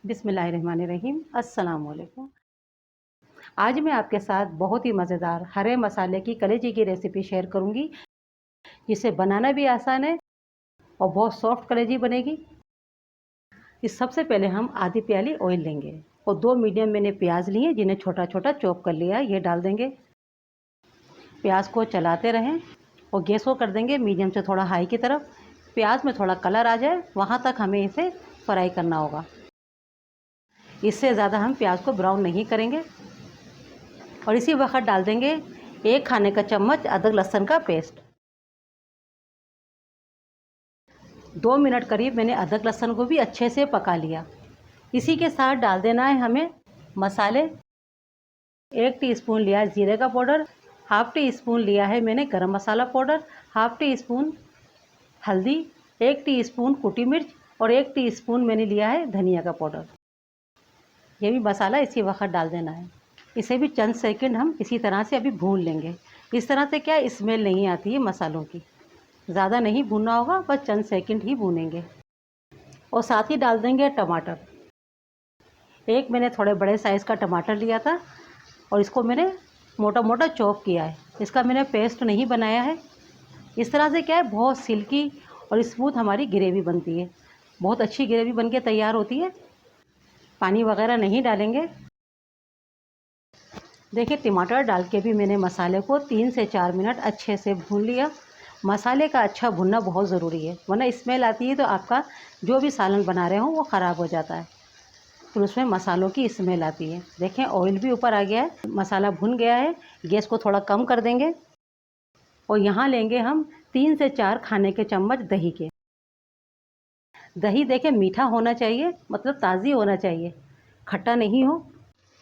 बिस्मिल्लाहिर्रहमानिर्रहीम। अस्सलाम वालेकुम। आज मैं आपके साथ बहुत ही मज़ेदार हरे मसाले की कलेजी की रेसिपी शेयर करूंगी, जिसे बनाना भी आसान है और बहुत सॉफ्ट कलेजी बनेगी। इस सबसे पहले हम आधी प्याली ऑयल लेंगे और 2 मीडियम मैंने प्याज लिए जिन्हें छोटा छोटा चॉप कर लिया है, ये डाल देंगे। प्याज को चलाते रहें और गैस को कर देंगे मीडियम से थोड़ा हाई की तरफ। प्याज में थोड़ा कलर आ जाए वहाँ तक हमें इसे फ्राई करना होगा। इससे ज़्यादा हम प्याज को ब्राउन नहीं करेंगे। और इसी वक्त डाल देंगे 1 खाने का चम्मच अदरक लहसुन का पेस्ट। 2 मिनट करीब मैंने अदरक लहसुन को भी अच्छे से पका लिया। इसी के साथ डाल देना है हमें मसाले। 1 टीस्पून लिया है जीरे का पाउडर, हाफ़ टी स्पून लिया है मैंने गरम मसाला पाउडर, हाफ़ टी स्पून हल्दी, 1 टीस्पून कुटी मिर्च और 1 टीस्पून मैंने लिया है धनिया का पाउडर। ये भी मसाला इसी वक्त डाल देना है। इसे भी चंद सेकंड हम इसी तरह से अभी भून लेंगे। इस तरह से क्या स्मेल नहीं आती है मसालों की। ज़्यादा नहीं भूनना होगा, बस चंद सेकंड ही भूनेंगे। और साथ ही डाल देंगे टमाटर। एक मैंने थोड़े बड़े साइज़ का टमाटर लिया था और इसको मैंने मोटा मोटा चॉप किया है। इसका मैंने पेस्ट नहीं बनाया है। इस तरह से क्या है, बहुत सिल्की और स्मूथ हमारी ग्रेवी बनती है। बहुत अच्छी ग्रेवी बन के तैयार होती है। पानी वगैरह नहीं डालेंगे। देखिए, टमाटर डाल के भी मैंने मसाले को 3 से 4 मिनट अच्छे से भून लिया। मसाले का अच्छा भुनना बहुत ज़रूरी है, वरना स्मेल आती है तो आपका जो भी सालन बना रहे हो वो ख़राब हो जाता है। फिर उसमें मसालों की स्मेल आती है। देखें, ऑयल भी ऊपर आ गया है, मसाला भुन गया है। गैस को थोड़ा कम कर देंगे और यहाँ लेंगे हम 3 से 4 खाने के चम्मच दही के। दही देखें मीठा होना चाहिए, मतलब ताज़ी होना चाहिए, खट्टा नहीं हो।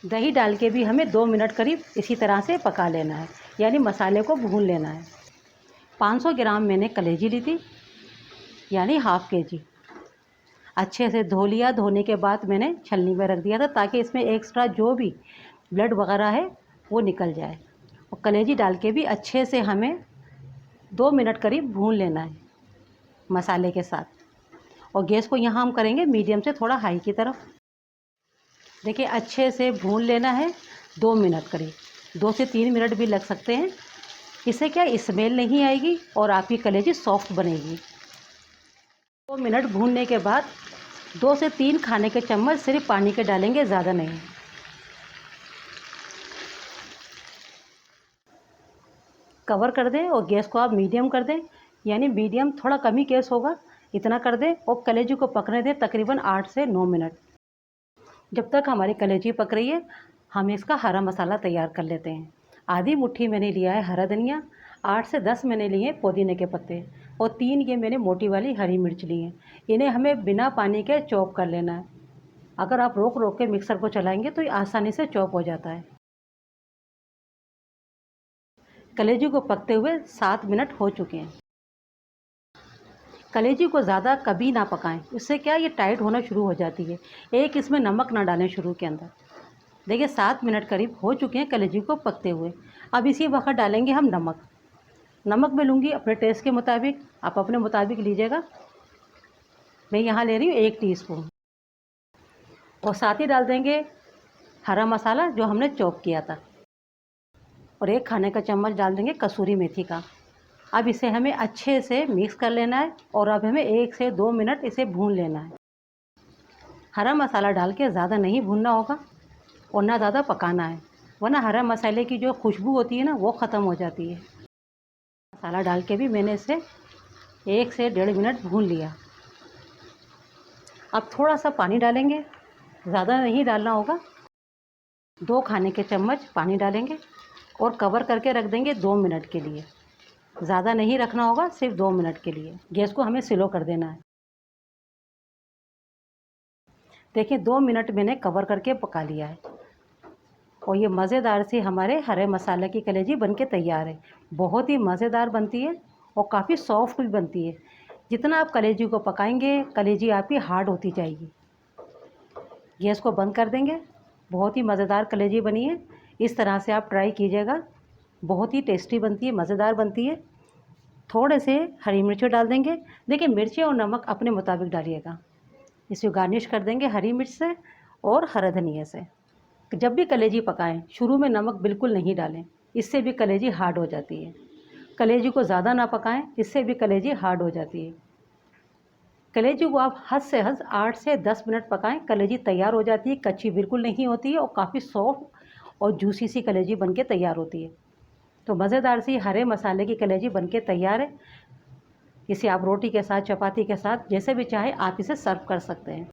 दही डाल के भी हमें 2 मिनट करीब इसी तरह से पका लेना है, यानी मसाले को भून लेना है। 500 ग्राम मैंने कलेजी ली थी, यानी हाफ़ केजी। अच्छे से धो लिया। धोने के बाद मैंने छलनी में रख दिया था ताकि इसमें एक्स्ट्रा जो भी ब्लड वगैरह है वो निकल जाए। और कलेजी डाल के भी अच्छे से हमें 2 मिनट करीब भून लेना है मसाले के साथ। और गैस को यहाँ हम करेंगे मीडियम से थोड़ा हाई की तरफ। देखिए, अच्छे से भून लेना है 2 मिनट करीब, 2 से 3 मिनट भी लग सकते हैं। इससे क्या स्मेल नहीं आएगी और आपकी कलेजी सॉफ्ट बनेगी। 2 मिनट भूनने के बाद 2 से 3 खाने के चम्मच सिर्फ पानी के डालेंगे, ज़्यादा नहीं। कवर कर दें और गैस को आप मीडियम कर दें, यानी मीडियम, थोड़ा कम ही गैस होगा, इतना कर दें। और कलेजी को पकने दें तकरीबन 8 से 9 मिनट। जब तक हमारी कलेजी पक रही है, हम इसका हरा मसाला तैयार कर लेते हैं। आधी मुट्ठी मैंने लिया है हरा धनिया, 8 से 10 मैंने लिए हैं पुदीने के पत्ते और 3 ये मैंने मोटी वाली हरी मिर्च ली हैं। इन्हें हमें बिना पानी के चॉप कर लेना है। अगर आप रोक रोक के मिक्सर को चलाएंगे तो ये आसानी से चॉप हो जाता है। कलेजी को पकते हुए 7 मिनट हो चुके हैं। कलेजी को ज़्यादा कभी ना पकाएं, उससे क्या ये टाइट होना शुरू हो जाती है। एक इसमें नमक ना डालें शुरू के अंदर। देखिए, 7 मिनट करीब हो चुके हैं कलेजी को पकते हुए। अब इसी वक्त डालेंगे हम नमक। नमक मैं लूँगी अपने टेस्ट के मुताबिक, आप अपने मुताबिक लीजिएगा। मैं यहाँ ले रही हूँ 1 टीस्पून। और साथ ही डाल देंगे हरा मसाला जो हमने चॉप किया था, और 1 खाने का चम्मच डाल देंगे कसूरी मेथी का। अब इसे हमें अच्छे से मिक्स कर लेना है और अब हमें 1 से 2 मिनट इसे भून लेना है। हरा मसाला डाल के ज़्यादा नहीं भूनना होगा और ना ज़्यादा पकाना है, वरना हरा मसाले की जो खुशबू होती है ना, वो ख़त्म हो जाती है। मसाला डाल के भी मैंने इसे 1 से 1.5 मिनट भून लिया। अब थोड़ा सा पानी डालेंगे, ज़्यादा नहीं डालना होगा। 2 खाने के चम्मच पानी डालेंगे और कवर करके रख देंगे 2 मिनट के लिए। ज़्यादा नहीं रखना होगा, सिर्फ 2 मिनट के लिए। गैस को हमें स्लो कर देना है। देखिए, 2 मिनट मैंने कवर करके पका लिया है और ये मज़ेदार सी हमारे हरे मसाले की कलेजी बनके तैयार है। बहुत ही मज़ेदार बनती है और काफ़ी सॉफ्ट भी बनती है। जितना आप कलेजी को पकाएंगे, कलेजी आपकी हार्ड होती जाएगी। गैस को बंद कर देंगे। बहुत ही मज़ेदार कलेजी बनी है। इस तरह से आप ट्राई कीजिएगा, बहुत ही टेस्टी बनती है, मज़ेदार बनती है। थोड़े से हरी मिर्ची डाल देंगे। देखिए, मिर्ची और नमक अपने मुताबिक डालिएगा। इसे गार्निश कर देंगे हरी मिर्च से और हरा धनिया से। जब भी कलेजी पकाएं शुरू में नमक बिल्कुल नहीं डालें, इससे भी कलेजी हार्ड हो जाती है। कलेजी को ज़्यादा ना पकाएं, इससे भी कलेजी हार्ड हो जाती है। कलेजी को आप हद से हद 8 से 10 मिनट पकाएं, कलेजी तैयार हो जाती है, कच्ची बिल्कुल नहीं होती है और काफ़ी सॉफ्ट और जूसी सी कलेजी बनके तैयार होती है। तो मज़ेदार सी हरे मसाले की कलेजी बनके तैयार है। इसे आप रोटी के साथ, चपाती के साथ, जैसे भी चाहे आप इसे सर्व कर सकते हैं।